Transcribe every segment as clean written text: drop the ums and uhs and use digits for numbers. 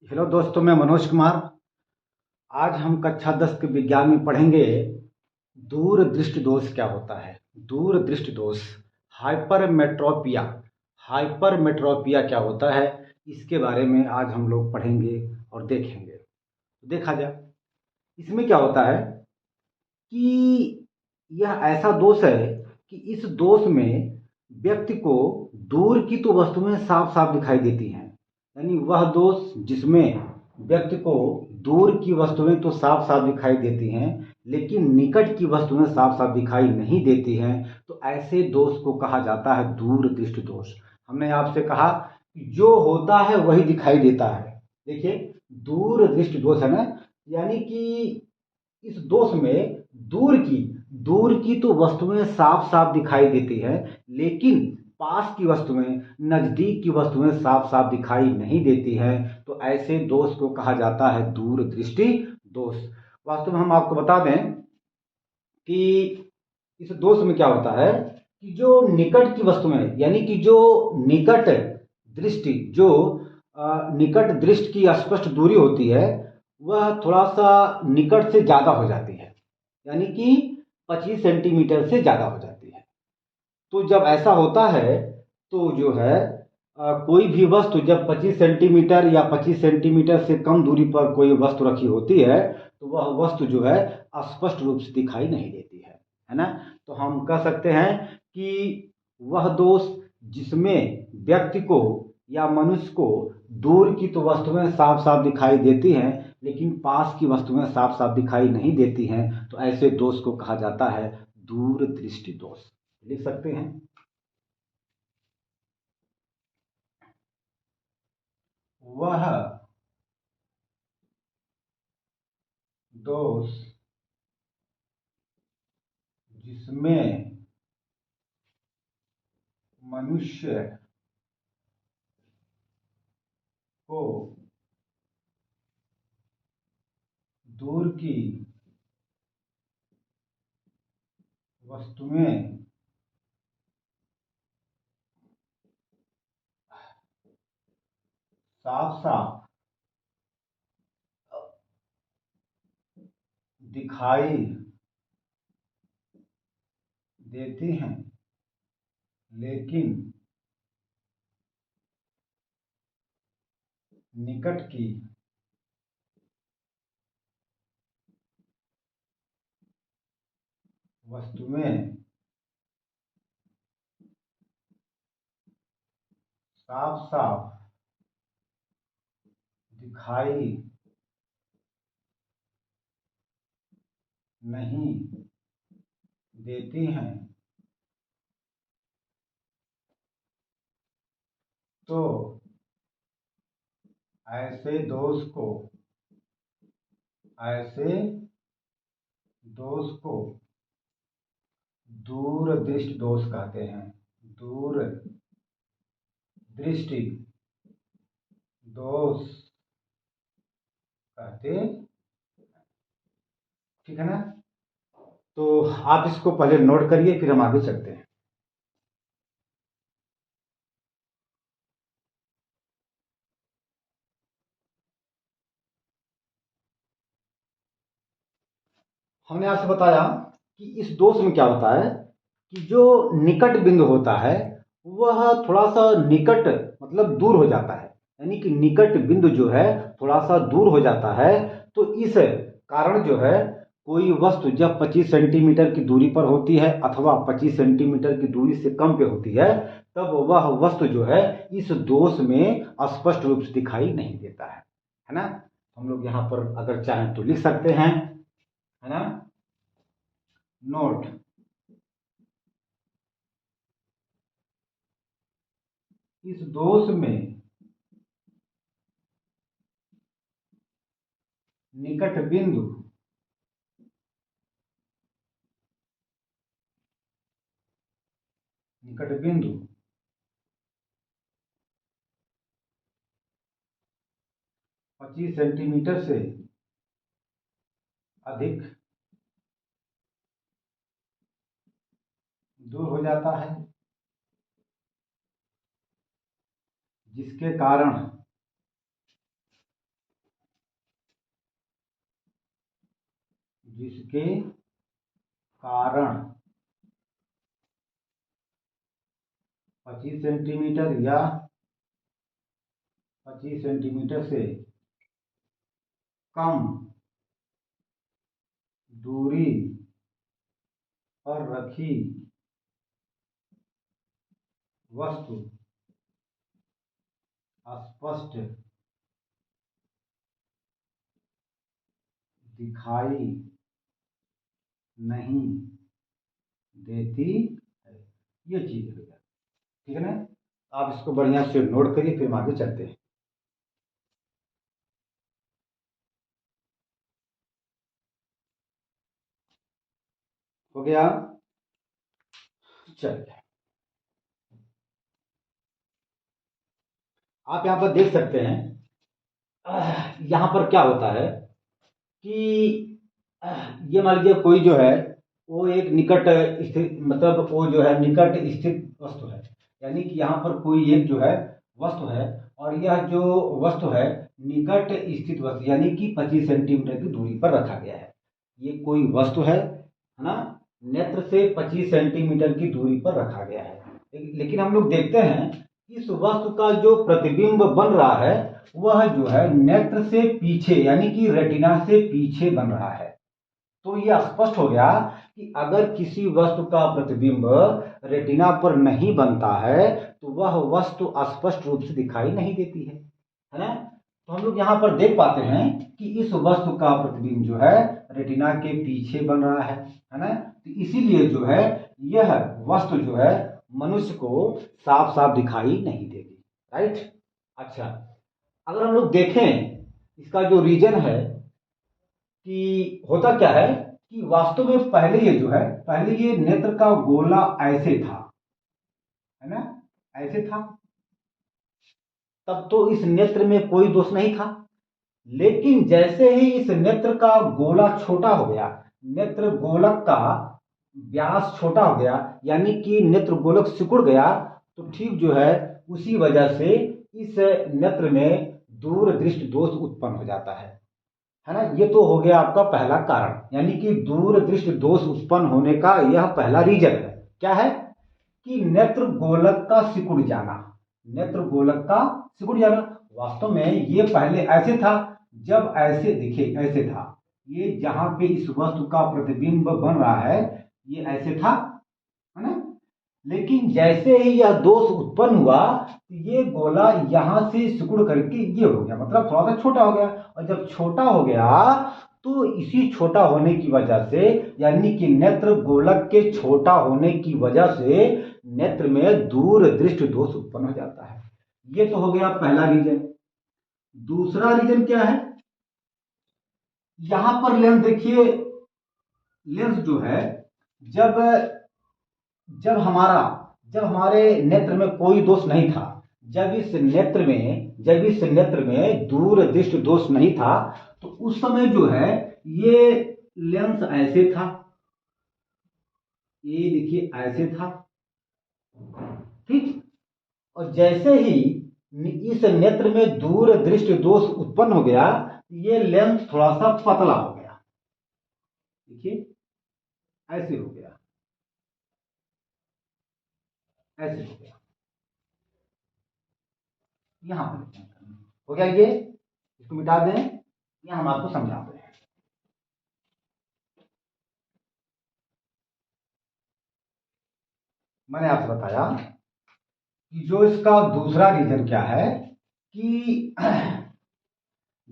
Hello दोस्तों, मैं मनोज कुमार। आज हम कक्षा 10 के विज्ञान में पढ़ेंगे दूर दृष्टि दोष क्या होता है। दूर दृष्टि दोष, हाइपरमेट्रोपिया। हाइपरमेट्रोपिया क्या होता है, इसके बारे में आज हम लोग पढ़ेंगे और देखेंगे। देखा जाए इसमें क्या होता है कि यह ऐसा दोष है कि इस दोष में व्यक्ति को दूर की तो वस्तुएं साफ साफ दिखाई देती हैं। यानी वह दोष जिसमें व्यक्ति को दूर की वस्तुएं तो साफ साफ दिखाई देती हैं, लेकिन निकट की वस्तुएं साफ साफ दिखाई नहीं देती हैं। तो ऐसे दोष को कहा जाता है दूर दृष्टि दोष। हमने आपसे कहा कि जो होता है वही दिखाई देता है। देखिए, दूर दृष्टि दोष है ना, यानी कि इस दोष में दूर की तो वस्तुएं साफ साफ दिखाई देती है, लेकिन पास की वस्तुएं, नजदीक की वस्तुएं साफ साफ दिखाई नहीं देती है। तो ऐसे दोष को कहा जाता है दूर दृष्टि दोष। वास्तव में हम आपको बता दें कि इस दोष में क्या होता है कि जो निकट की वस्तुएं, यानी कि जो निकट दृष्टि, जो निकट दृष्टि की स्पष्ट दूरी होती है, वह थोड़ा सा निकट से ज्यादा हो जाती है। यानी कि 25 सेंटीमीटर से ज्यादा हो जाती है। तो जब ऐसा होता है तो जो है कोई भी वस्तु जब 25 सेंटीमीटर या 25 सेंटीमीटर से कम दूरी पर कोई वस्तु रखी होती है, तो वह वस्तु जो है स्पष्ट रूप से दिखाई नहीं देती है ना। तो हम कह सकते हैं कि वह दोष जिसमें व्यक्ति को या मनुष्य को दूर की तो वस्तुएं साफ साफ दिखाई देती हैं, लेकिन पास की वस्तुएं साफ साफ दिखाई नहीं देती हैं, तो ऐसे दोष को कहा जाता है दूर दृष्टि दोष। लिख सकते हैं। वह दोष जिसमें मनुष्य को दूर की वस्तुएं साफ साफ दिखाई देती हैं, लेकिन निकट की वस्तुएं साफ साफ दिखाई नहीं देती हैं। तो ऐसे दोष को ऐसे दोष को दूर दृष्टि दोष कहते हैं। दूर दृष्टि दोष कहते, ठीक है ना। तो आप इसको पहले नोट करिए, फिर हम आगे चलते हैं। हमने आपसे बताया कि इस दोष में क्या होता है कि जो निकट बिंदु होता है वह थोड़ा सा निकट, मतलब दूर हो जाता है। यानी कि निकट बिंदु जो है थोड़ा सा दूर हो जाता है। तो इस कारण जो है कोई वस्तु जब 25 सेंटीमीटर की दूरी पर होती है अथवा 25 सेंटीमीटर की दूरी से कम पे होती है, तब वह वस्तु जो है इस दोष में स्पष्ट रूप से दिखाई नहीं देता है ना। हम लोग यहाँ पर अगर चाहें तो लिख सकते हैं, है ना। नोट, इस दोष में निकट बिंदु निकट बिंदु 25 सेंटीमीटर से अधिक दूर हो जाता है, जिसके कारण जिसके कारण 25 सेंटीमीटर या 25 सेंटीमीटर से कम दूरी पर रखी वस्तु स्पष्ट दिखाई नहीं देती है। ये चीज है, ठीक है ना। आप इसको बढ़िया से नोट करिए, फिर हम आगे चलते हैं। हो गया, चलिए आप यहां पर देख सकते हैं। यहां पर क्या होता है कि ये मान लीजिए कोई जो है वो एक निकट स्थित, मतलब वो जो है निकट स्थित वस्तु है, यानी कि यहाँ पर कोई एक जो है वस्तु है, और यह जो वस्तु है निकट स्थित वस्तु यानी कि 25 सेंटीमीटर की दूरी पर रखा गया है। ये कोई वस्तु है ना, नेत्र से 25 सेंटीमीटर की दूरी पर रखा गया है। लेकिन हम लोग देखते हैं इस वस्तु का जो प्रतिबिंब बन रहा है वह जो है नेत्र से पीछे यानी कि रेटिना से पीछे बन रहा है। तो यह स्पष्ट हो गया कि अगर किसी वस्तु का प्रतिबिंब रेटिना पर नहीं बनता है तो वह वस्तु स्पष्ट रूप से दिखाई नहीं देती है ना। तो हम लोग यहाँ पर देख पाते हैं कि इस वस्तु का प्रतिबिंब जो है रेटिना के पीछे बन रहा है ना। तो इसीलिए जो है यह वस्तु जो है मनुष्य को साफ साफ दिखाई नहीं देगी, राइट। अच्छा, अगर हम लोग देखें इसका जो रीजन है कि होता क्या है कि वास्तव में पहले ये जो है, पहले ये नेत्र का गोला ऐसे था, है ना, ऐसे था। तब तो इस नेत्र में कोई दोष नहीं था। लेकिन जैसे ही इस नेत्र का गोला छोटा हो गया, नेत्र गोलक का व्यास छोटा हो गया, यानी कि नेत्र गोलक सिकुड़ गया, तो ठीक जो है उसी वजह से इस नेत्र में दूर दृष्टि दोष उत्पन्न हो जाता है ना। ये तो हो गया आपका पहला कारण, यानी कि दूर दृष्टि दोष उत्पन्न होने का यह पहला रीजन है। क्या है कि नेत्र गोलक का सिकुड़ जाना, नेत्र गोलक का सिकुड़ जाना। वास्तव में ये पहले ऐसे था, जब ऐसे दिखे ऐसे था, ये जहां पे इस वस्तु का प्रतिबिंब बन रहा है ये ऐसे था, है ना। लेकिन जैसे ही यह दोष उत्पन्न हुआ तो ये गोला यहां से सिकुड़ करके ये हो गया, मतलब थोड़ा सा छोटा हो गया। और जब छोटा हो गया तो इसी छोटा होने की वजह से, यानी कि नेत्र गोलक के छोटा होने की वजह से नेत्र में दूर दृष्टि दोष उत्पन्न हो जाता है। ये तो हो गया पहला रीजन। दूसरा रीजन क्या है, यहां पर लेंस देखिए, लेंस जो है जब जब हमारे नेत्र में कोई दोष नहीं था, जब इस नेत्र में दूर दृष्टि दोष नहीं था, तो उस समय जो है ये लेंस ऐसे था, ये देखिए ऐसे था, ठीक। और जैसे ही इस नेत्र में दूर दृष्टि दोष उत्पन्न हो गया, ये लेंस थोड़ा सा पतला हो गया, देखिए ऐसे हो गया, ऐसे हो गया, यहां पर हो गया। ये इसको मिटा दें, यह हम आपको समझाते हैं। मैंने आपसे बताया कि जो इसका दूसरा रीजन क्या है कि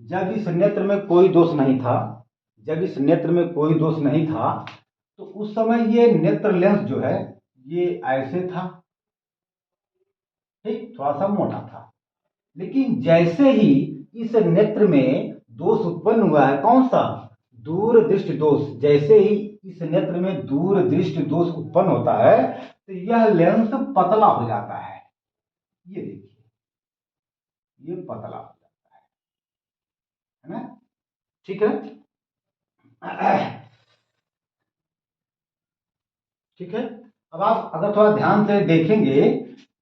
जब इस नेत्र में कोई दोष नहीं था, जब इस नेत्र में कोई दोष नहीं था, तो उस समय ये नेत्र लेंस जो है ये ऐसे था, ठीक, थोड़ा सा मोटा था। लेकिन जैसे ही इस नेत्र में दोष उत्पन्न हुआ है, कौन सा, दूर दृष्टि दोष, जैसे ही इस नेत्र में दूर दृष्टि दोष उत्पन्न होता है तो यह लेंस पतला हो जाता है। ये देखिए, ये पतला हो जाता है ना, ठीक है। ठीक है, अब आप अगर थोड़ा ध्यान से देखेंगे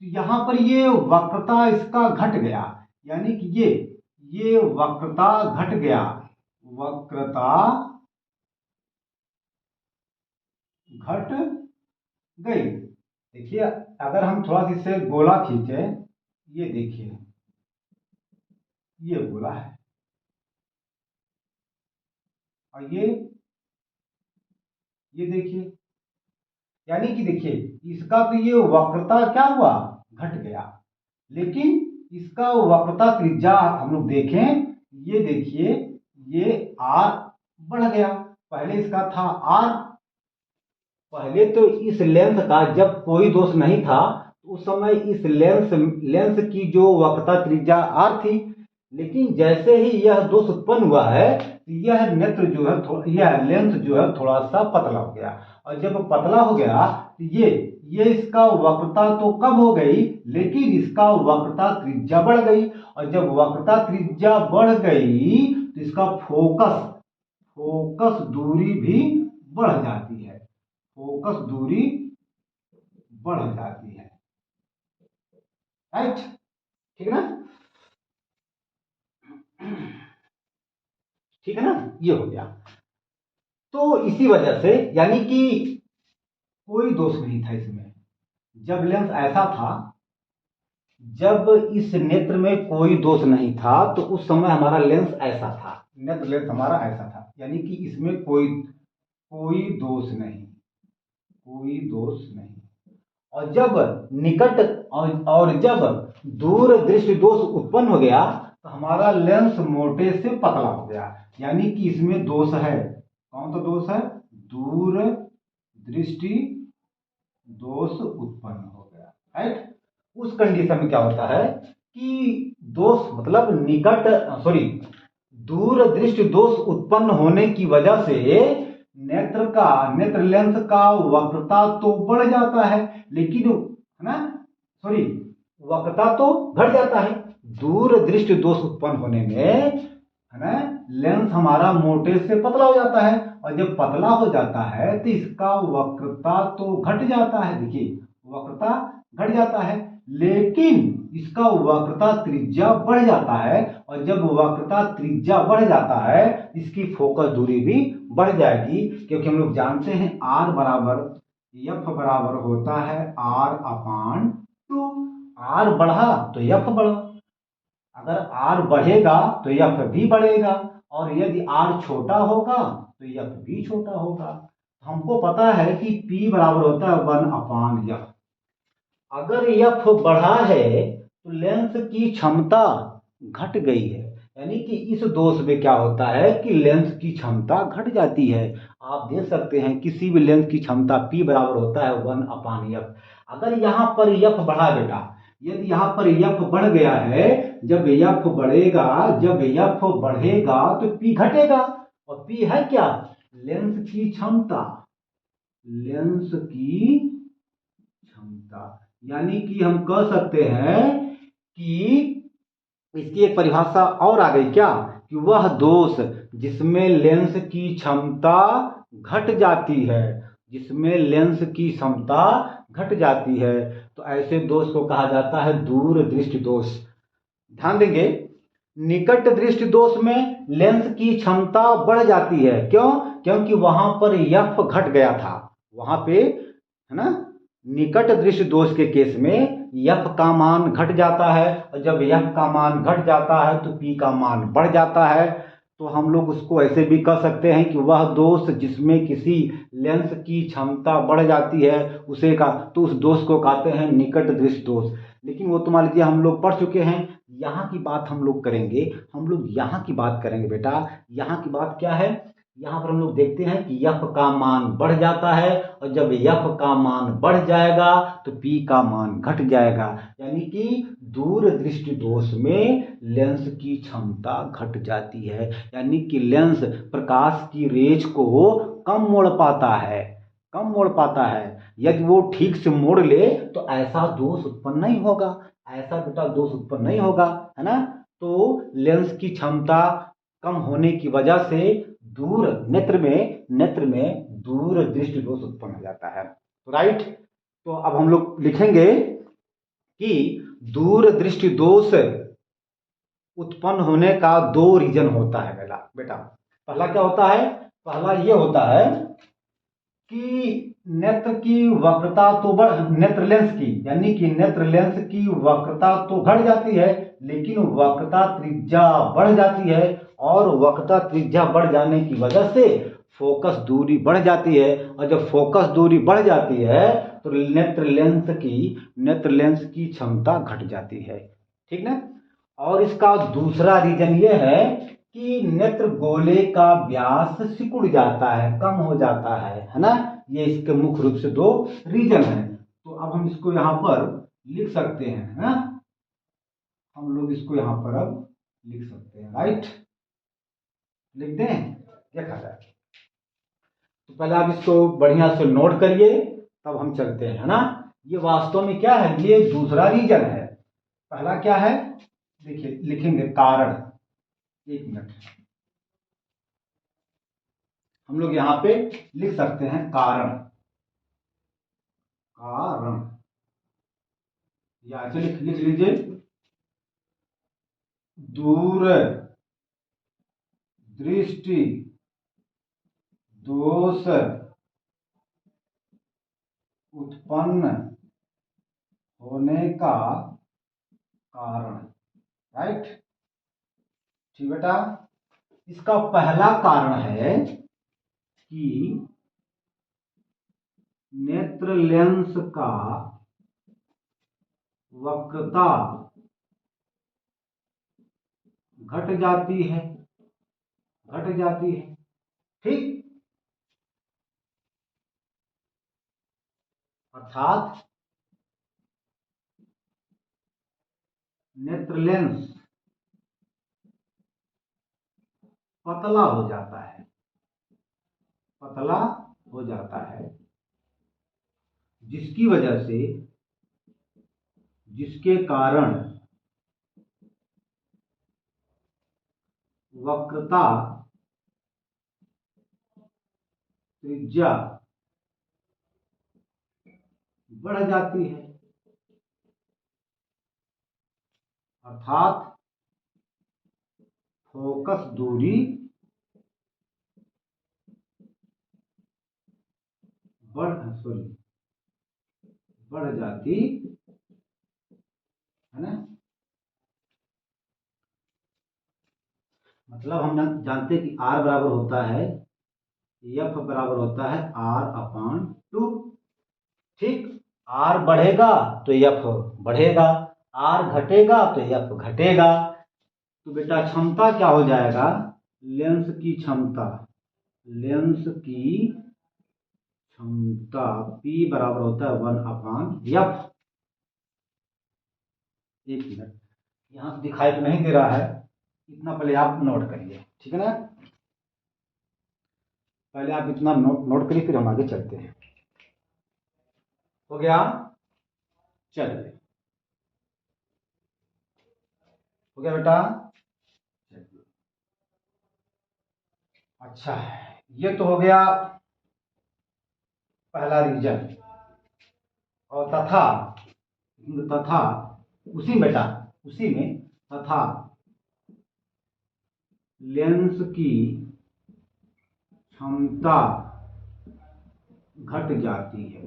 तो यहां पर ये वक्रता इसका घट गया, यानी कि ये वक्रता घट गया, वक्रता घट गई। देखिए अगर हम थोड़ा सा इसे गोला खींचे, ये देखिए ये गोला है, और ये देखिए, यानी कि देखिए इसका तो ये वक्रता क्या हुआ, घट गया, लेकिन इसका वक्रता त्रिज्या हम लोग देखें, ये देखिए ये आर बढ़ गया। पहले इसका था आर, पहले तो इस लेंस का जब कोई दोष नहीं था तो उस समय इस लेंस की जो वक्रता त्रिज्या आर थी, लेकिन जैसे ही यह दोष उत्पन्न हुआ है तो यह नेत्र जो है यह लेंस जो है थोड़ा सा पतला हो गया, और जब पतला हो गया तो ये इसका वक्रता तो कम हो गई, लेकिन इसका वक्रता त्रिज्या बढ़ गई, और जब वक्रता त्रिज्या बढ़ गई तो इसका फोकस दूरी भी बढ़ जाती है, फोकस दूरी बढ़ जाती है। राइट, ठीक है ना, ठीक है ना, ये हो गया। तो इसी वजह से यानी कि कोई दोष नहीं था इसमें, जब लेंस ऐसा था, जब इस नेत्र में कोई दोष नहीं था तो उस समय हमारा लेंस ऐसा था, नेत्र लेंस हमारा ऐसा था, यानी कि इसमें कोई कोई दोष नहीं, कोई दोष नहीं। और जब निकट और जब दूर दृष्टि दोष उत्पन्न हो गया तो हमारा लेंस मोटे से पतला हो गया, यानी कि इसमें दोष है, कौन सा दोष है, दूर दृष्टि दोष उत्पन्न हो गया। राइट, उस कंडीशन में क्या होता है कि दोष मतलब दूर दृष्टि दोष उत्पन्न होने की वजह से नेत्र लेंस का वक्रता तो बढ़ जाता है, लेकिन है ना, वक्रता तो घट जाता है। दूर दृष्टि दोष उत्पन्न होने में है ना, लेंस हमारा मोटे से पतला हो जाता है, और जब पतला हो जाता है तो इसका वक्रता तो घट जाता है, देखिए वक्रता घट जाता है, लेकिन इसका वक्रता त्रिज्या बढ़ जाता है, और जब वक्रता त्रिज्या बढ़ जाता है इसकी फोकस दूरी भी बढ़ जाएगी, क्योंकि हम लोग जानते हैं आर बराबर एफ बराबर होता है आर अपान 2। आर बढ़ा तो एफ बढ़ा, अगर आर बढ़ेगा तो एफ भी बढ़ेगा, और यदि आर छोटा होगा तो एफ भी छोटा होगा। हमको पता है कि P बराबर होता है 1/f। अगर एफ बढ़ा है तो लेंस की क्षमता घट गई है, यानी कि इस दोष में क्या होता है कि लेंस की क्षमता घट जाती है। आप देख सकते हैं किसी भी लेंस की क्षमता P बराबर होता है 1/f। अगर यहाँ पर एफ बढ़ा बेटा, यदि यहाँ पर एफ बढ़ गया है, जब एफ बढ़ेगा तो P घटेगा, और P है क्या, लेंस की क्षमता, लेंस की क्षमता, यानी कि हम कह सकते हैं कि इसकी एक परिभाषा और आ गई क्या, कि वह दोष जिसमें लेंस की क्षमता घट जाती है, जिसमें लेंस की क्षमता घट जाती है, तो ऐसे दोष को कहा जाता है दूर दृष्टि दोष। ध्यान देंगे, निकट दृष्टि दोष में लेंस की क्षमता बढ़ जाती है, क्यों, क्योंकि वहां पर एफ घट गया था, वहां पे है ना, निकट दृष्टि दोष के केस में एफ का मान घट जाता है, और जब एफ का मान घट जाता है तो पी का मान बढ़ जाता है। तो हम लोग उसको ऐसे भी कह सकते हैं कि वह दोष जिसमें किसी लेंस की क्षमता बढ़ जाती है उसे का तो उस दोष को कहते हैं निकट दृष्टि दोष। लेकिन वो तो मान लीजिए हम लोग पढ़ चुके हैं, यहाँ की बात हम लोग करेंगे, हम लोग यहाँ की बात करेंगे बेटा। यहाँ की बात क्या है, यहाँ पर हम लोग देखते हैं कि एफ का मान बढ़ जाता है, और जब एफ का मान बढ़ जाएगा तो पी का मान घट जाएगा, यानी कि दूर दृष्टि दोष में लेंस की क्षमता घट जाती है, यानी कि लेंस प्रकाश की रेज को कम मोड़ पाता है, कम मोड़ पाता है। यदि वो ठीक से मोड़ ले तो ऐसा दोष उत्पन्न नहीं होगा, ऐसा बेटा दोष उत्पन्न नहीं होगा, है ना। तो लेंस की क्षमता कम होने की वजह से नेत्र में दूर दृष्टि दोष उत्पन्न हो जाता है। राइट, तो अब हम लोग लिखेंगे कि दूर दृष्टि दोष उत्पन्न होने का दो रीजन होता है बेटा। पहला क्या होता है, पहला ये होता है कि नेत्र की वक्रता तो नेत्र लेंस की, यानी कि नेत्र लेंस की वक्रता तो घट जाती है, लेकिन वक्रता त्रिज्या बढ़ जाती है, और वक्रता त्रिज्या बढ़ जाने की वजह से फोकस दूरी बढ़ जाती है, और जब फोकस दूरी बढ़ जाती है तो नेत्र लेंस की क्षमता घट जाती है। ठीक ना। और इसका दूसरा रीजन ये है कि नेत्र गोले का व्यास सिकुड़ जाता है, कम हो जाता है ना। ये इसके मुख्य रूप से दो रीजन है। तो अब हम इसको यहाँ पर लिख सकते हैं, है ना। हम लोग इसको यहाँ पर अब लिख सकते हैं, राइट। लिख दें, देखा जाए। तो पहले आप इसको बढ़िया से नोट करिए, तब हम चलते हैं, है ना। ये वास्तव में क्या है, ये दूसरा रीजन है। पहला क्या है, देखिए लिखेंगे कारण। एक मिनट, हम लोग यहाँ पे लिख सकते हैं कारण। कारण या ऐसे लिख लीजिए, दूर दृष्टि दोष उत्पन्न होने का कारण, राइट। ठीक बेटा। इसका पहला कारण है कि नेत्र लेंस का वक्रता घट जाती है, ठीक। अर्थात नेत्र लेंस पतला हो जाता है, जिसकी वजह से, जिसके कारण वक्रता त्रिज्या बढ़ जाती है, अर्थात फोकस दूरी बढ़ जाती है ना। मतलब हम जानते हैं कि R बराबर होता है, F बराबर होता है R/2। ठीक। R बढ़ेगा तो F बढ़ेगा, R घटेगा तो F घटेगा। तो बेटा क्षमता क्या हो जाएगा, लेंस की क्षमता P बराबर होता है 1/F। एक मिनट, यहां दिखाई तो नहीं दे रहा है, इतना पहले आप नोट करिए, ठीक है ना। पहले आप इतना नोट करिए, फिर हम आगे चलते हैं। हो गया, चलिए, हो गया बेटा। अच्छा, ये तो हो गया पहला रीजन। और तथा उसी में तथा लेंस की क्षमता घट जाती है।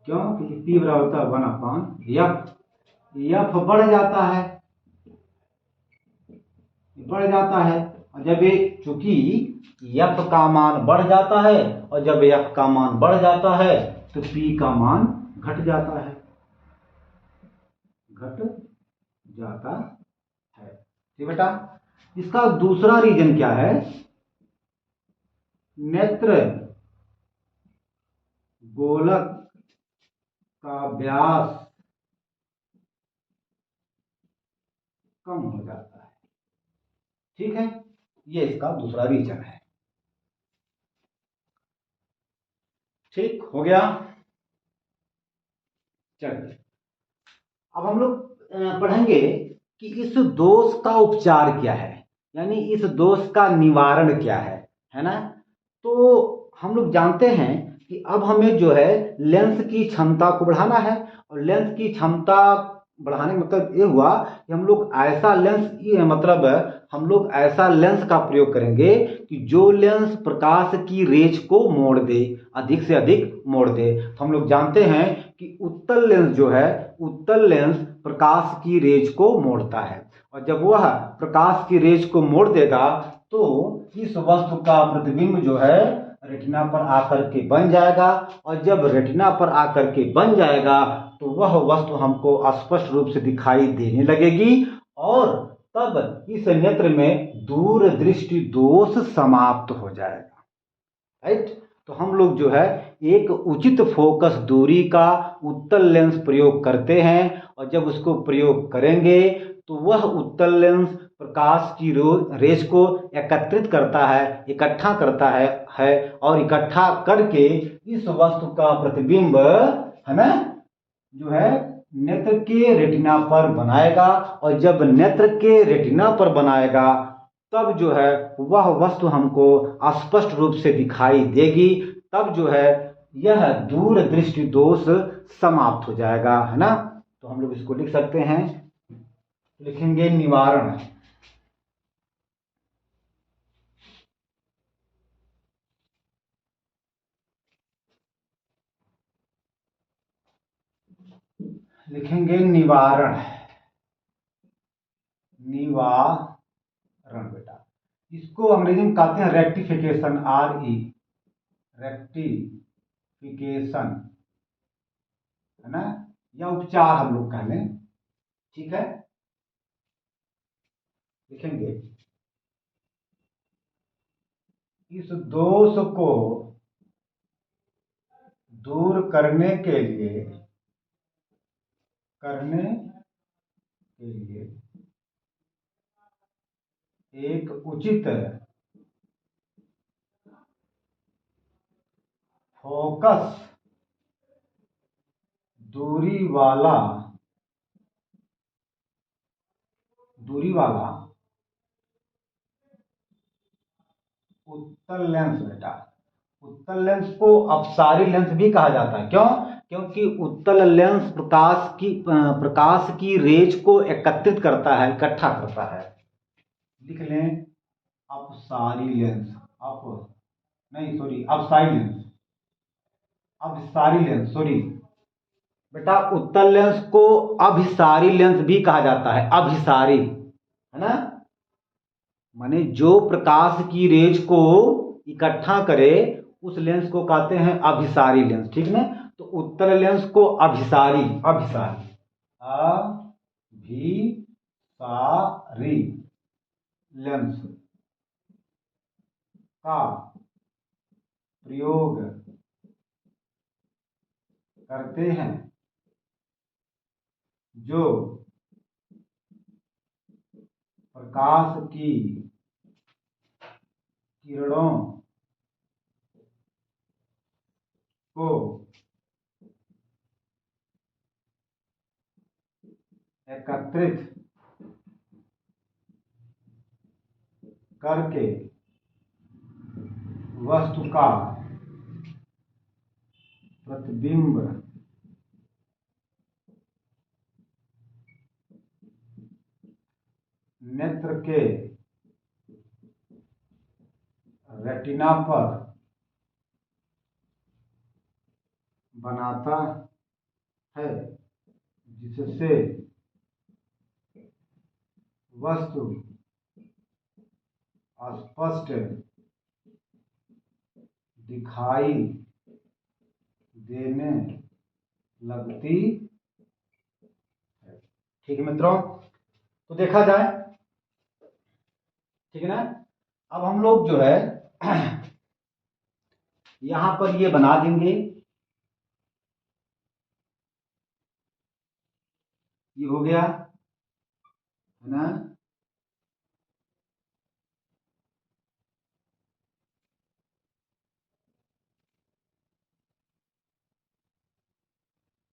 क्यों? क्योंकि P बराबर होता है 1/F। F बढ़ जाता है, और जब ये, चूंकि F का मान बढ़ जाता है, और जब F का मान बढ़ जाता है तो P का मान घट जाता है, ठीक बेटा। इसका दूसरा रीजन क्या है, नेत्र गोलक का व्यास कम हो जाता है, ठीक है। ये इसका दूसरा रीजन है। ठीक हो गया। चलिए, अब हम लोग पढ़ेंगे कि इस दोष का उपचार क्या है, यानी इस दोष का निवारण क्या है ना। तो हम लोग जानते हैं कि अब हमें जो है लेंस की क्षमता को बढ़ाना है, और लेंस की क्षमता बढ़ाने का मतलब ये हुआ कि हम लोग ऐसा लेंस, ये मतलब हम लोग ऐसा लेंस का प्रयोग करेंगे कि जो लेंस प्रकाश की रेज को मोड़ दे, अधिक से अधिक मोड़ दे। तो हम लोग जानते हैं कि उत्तल लेंस जो है, उत्तल लेंस प्रकाश की रेज को मोड़ता है, और जब वह प्रकाश की रेज को मोड़ देगा तो इस वस्तु का प्रतिबिंब जो है रेटिना पर आकर के बन जाएगा, और जब रेटिना पर आकर के बन जाएगा तो वह वस्तु हमको स्पष्ट रूप से दिखाई देने लगेगी, और तब इस नेत्र में दूर दृष्टि दोष समाप्त हो जाएगा। राइट। तो हम लोग जो है एक उचित फोकस दूरी का उत्तल लेंस प्रयोग करते हैं, और जब उसको प्रयोग करेंगे तो वह उत्तल लेंस प्रकाश की रेज को एकत्रित करता है, इकट्ठा करता है और इकट्ठा करके इस वस्तु का प्रतिबिंब है ना जो है नेत्र के रेटिना पर बनाएगा, और जब नेत्र के रेटिना पर बनाएगा तब जो है वह वस्तु हमको स्पष्ट रूप से दिखाई देगी, तब जो है यह दूर दृष्टि दोष समाप्त हो जाएगा, है ना। तो हम लोग इसको लिख सकते हैं, लिखेंगे निवारण। लिखेंगे निवारण, निवारण बेटा। इसको अंग्रेजी में कहते हैं रेक्टिफिकेशन, RE, रेक्टिफिकेशन, है ना, या उपचार हम लोग कह लें। ठीक है, लिखेंगे इस दोष को दूर करने के लिए एक उचित फोकस दूरी वाला उत्तल लेंस बेटा। उत्तल लेंस को अपसारी लेंस भी कहा जाता है। क्यों? क्योंकि उत्तल लेंस प्रकाश की रेज को एकत्रित करता है, इकट्ठा करता है। लिख लें अपसारी लेंस, अपसारी लेंस, अभिसारी लेंस, सॉरी बेटा। उत्तल लेंस को अभिसारी लेंस भी कहा जाता है, अभिसारी, है ना, माने जो प्रकाश की रेज को इकट्ठा करे उस लेंस को कहते हैं अभिसारी लेंस। ठीक ना। तो उत्तल लेंस को अभिसारी लेंस का प्रयोग करते हैं जो प्रकाश की किरणों को एकत्रित करके वस्तु का प्रतिबिंब नेत्र के रेटिना पर बनाता है, जिससे वस्तु स्पष्ट दिखाई देने लगती है। ठीक है मित्रों, तो देखा जाए, ठीक है ना। अब हम लोग जो है यहां पर ये बना देंगे, ये हो गया, है ना।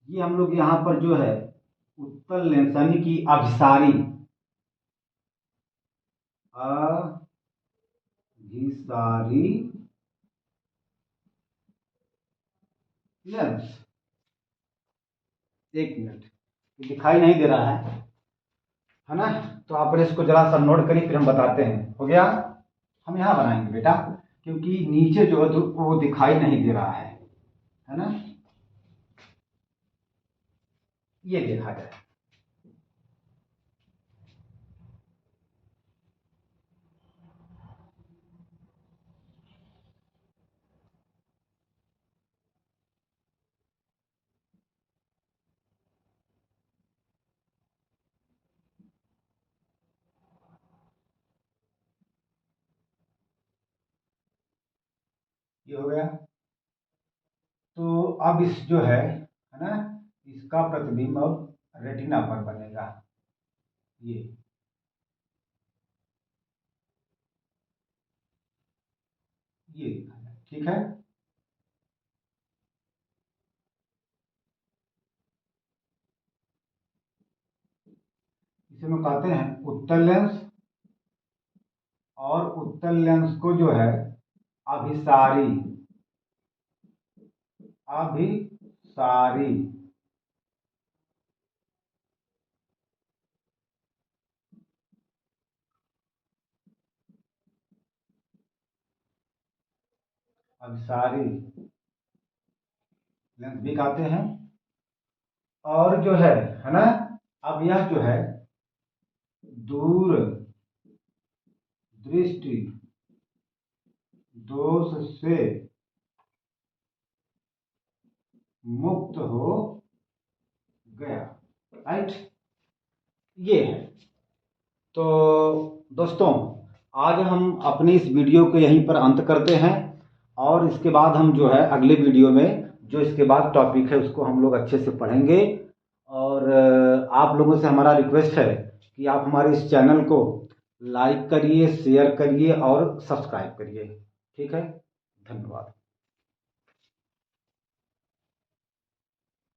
ये हम लोग यहां पर जो है उत्तल लेंस यानी कि अभिसारी लेंस, एक मिनट, ये दिखाई नहीं दे रहा है ना। तो आप इसको जरा सा नोट करिए, फिर हम बताते हैं। हो गया, हम यहाँ बनाएंगे बेटा, क्योंकि नीचे जो है वो दिखाई नहीं दे रहा है ना। ये देखा जाए, ये हो गया। तो अब इस जो है ना, इसका प्रतिबिंब अब रेटिना पर बनेगा। ये दिखा जाए, ठीक है। इसे हम कहते हैं उत्तल लेंस, और उत्तल लेंस को जो है अभिसारी, अभिसारी अभिसारी लेंस भी कहते हैं। और जो है ना, अब यह जो है दूर दृष्टि दोष से मुक्त हो गया, राइट। ये है। तो दोस्तों, आज हम अपनी इस वीडियो को यहीं पर अंत करते हैं, और इसके बाद हम जो है अगले वीडियो में जो इसके बाद टॉपिक है उसको हम लोग अच्छे से पढ़ेंगे। और आप लोगों से हमारा रिक्वेस्ट है कि आप हमारे इस चैनल को लाइक करिए, शेयर करिए और सब्सक्राइब करिए। ठीक है, धन्यवाद।